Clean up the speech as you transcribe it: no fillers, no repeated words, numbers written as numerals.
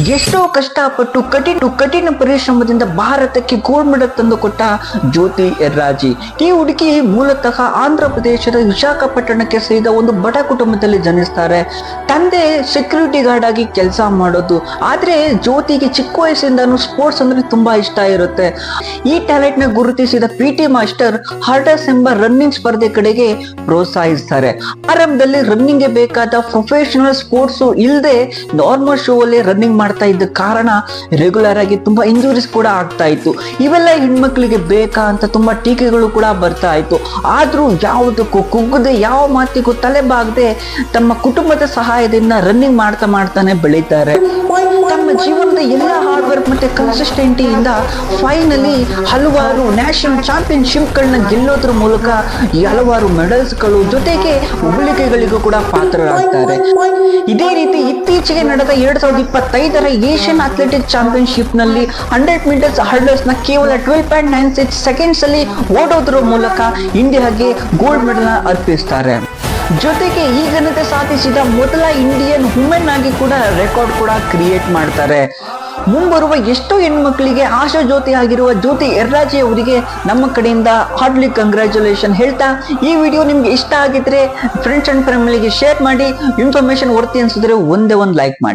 ಎಷ್ಟೋ ಕಷ್ಟಪಟ್ಟು ಕಠಿಣ ಪರಿಶ್ರಮದಿಂದ ಭಾರತಕ್ಕೆ ಗೋಲ್ಡ್ ಮೆಡಲ್ ತಂದು ಕೊಟ್ಟ ಜ್ಯೋತಿ ಎರ್ರಾಜಿ. ಈ ಹುಡುಗಿ ಮೂಲತಃ ಆಂಧ್ರ ಪ್ರದೇಶದ ವಿಶಾಖಪಟ್ಟಣಕ್ಕೆ ಸೇರಿದ ಒಂದು ಬಡ ಕುಟುಂಬದಲ್ಲಿ ಜನಿಸ್ತಾರೆ. ತಂದೆ ಸೆಕ್ಯೂರಿಟಿ ಗಾರ್ಡ್ ಆಗಿ ಕೆಲಸ ಮಾಡೋದು. ಆದ್ರೆ ಜ್ಯೋತಿಗೆ ಚಿಕ್ಕ ವಯಸ್ಸಿಂದನೂ ಸ್ಪೋರ್ಟ್ಸ್ ಅಂದ್ರೆ ತುಂಬಾ ಇಷ್ಟ ಇರುತ್ತೆ. ಈ ಟ್ಯಾಲೆಂಟ್ ನ ಗುರುತಿಸಿದ PT ಮಾಸ್ಟರ್ ಹರ್ಡಸ್ ಎಂಬ ರನ್ನಿಂಗ್ ಸ್ಪರ್ಧೆ ಕಡೆಗೆ ಪ್ರೋತ್ಸಾಹಿಸ್ತಾರೆ. ಆರಂಭದಲ್ಲಿ ರನ್ನಿಂಗ್ ಗೆ ಬೇಕಾದ ಪ್ರೊಫೆಷನಲ್ ಸ್ಪೋರ್ಟ್ಸ್ ಇಲ್ಲದೆ ನಾರ್ಮಲ್ ಶೋ ಅಲ್ಲಿ ರನ್ನಿಂಗ್ ಮಾಡ್ತಾ ಇದ್ದ ಕಾರಣ ರೆಗ್ಯುಲರ್ ಆಗಿ ತುಂಬಾ ಇಂಜುರೀಸ್ ಕೂಡ ಆಗ್ತಾ ಇತ್ತು. ಇವೆಲ್ಲ ಹೆಣ್ಮಕ್ಳಿಗೆ ಬೇಕಾ ಅಂತ ತುಂಬಾ ಟೀಕೆಗಳು ಕೂಡ ಬರ್ತಾ ಇತ್ತು. ಆದ್ರೂ ಯಾವುದಕ್ಕೂ ಕುಗ್ಗದೆ, ಯಾವ ಮಾತಿಗೂ ತಲೆ ಬಾಗದೆ ತಮ್ಮ ಕುಟುಂಬದ ಸಹಾಯದಿಂದ ರನ್ನಿಂಗ್ ಮಾಡ್ತಾನೆ ಬೆಳೀತಾರೆ. ತಮ್ಮ ಜೀವನದ ಎಲ್ಲ ಹಾರ್ಡ್ ವರ್ಕ್ ಮತ್ತೆ ಕನ್ಸಿಸ್ಟೆಂಟಿಯಿಂದ ಫೈನಲಿ ಹಲವಾರು ನ್ಯಾಷನಲ್ ಚಾಂಪಿಯನ್ಶಿಪ್ ಗಳನ್ನ ಗೆಲ್ಲೋದ್ರ ಮೂಲಕ ಹಲವಾರು ಮೆಡಲ್ಸ್ಗಳು ಜೊತೆಗೆ ಹೊಗಳಿಕೆಗಳಿಗೂ ಕೂಡ ಪಾತ್ರರಾಗ್ತಾರೆ. ಇದೇ ರೀತಿ ಇತ್ತೀಚೆಗೆ ನಡೆದ 2025ರ ಏಷ್ಯನ್ ಅಥ್ಲೆಟಿಕ್ ಚಾಂಪಿಯನ್ಶಿಪ್ ನಲ್ಲಿ 100 ಮೀಟರ್ಸ್ ಹರ್ಡಲ್ಸ್ ನ ಕೇವಲ 12.96 ಸೆಕೆಂಡ್ಸ್ ಅಲ್ಲಿ ಓಡೋದ್ರ ಮೂಲಕ ಇಂಡಿಯಾಗೆ ಗೋಲ್ಡ್ ಮೆಡಲ್ ಅರ್ಪಿಸ್ತಾರೆ. ಜೊತೆಗೆ ಈ ಘನತೆ ಸಾಧಿಸಿದ ಮೊದಲ ಇಂಡಿಯನ್ ವುಮೆನ್ ಆಗಿ ಕೂಡ ರೆಕಾರ್ಡ್ ಕೂಡ ಕ್ರಿಯೇಟ್ ಮಾಡ್ತಾರೆ. ಮುಂಬರುವ ಎಷ್ಟೋ ಹೆಣ್ಮಕ್ಳಿಗೆ ಆಶಾ ಜ್ಯೋತಿ ಆಗಿರುವ ಜ್ಯೋತಿ ಎರ್ರಾಜಿ ಅವರಿಗೆ ನಮ್ಮ ಕಡೆಯಿಂದ ಹಾರ್ಡ್ಲಿ ಕಂಗ್ರ್ಯಾಚುಲೇಷನ್ ಹೇಳ್ತಾ, ಈ ವಿಡಿಯೋ ನಿಮ್ಗೆ ಇಷ್ಟ ಆಗಿದ್ರೆ ಫ್ರೆಂಡ್ಸ್ ಅಂಡ್ ಫ್ಯಾಮಿಲಿಗೆ ಶೇರ್ ಮಾಡಿ. ಇನ್ಫಾರ್ಮೇಶನ್ ವರ್ತಿ ಅನ್ಸಿದ್ರೆ ಒಂದೇ ಒಂದು ಲೈಕ್ ಮಾಡಿ.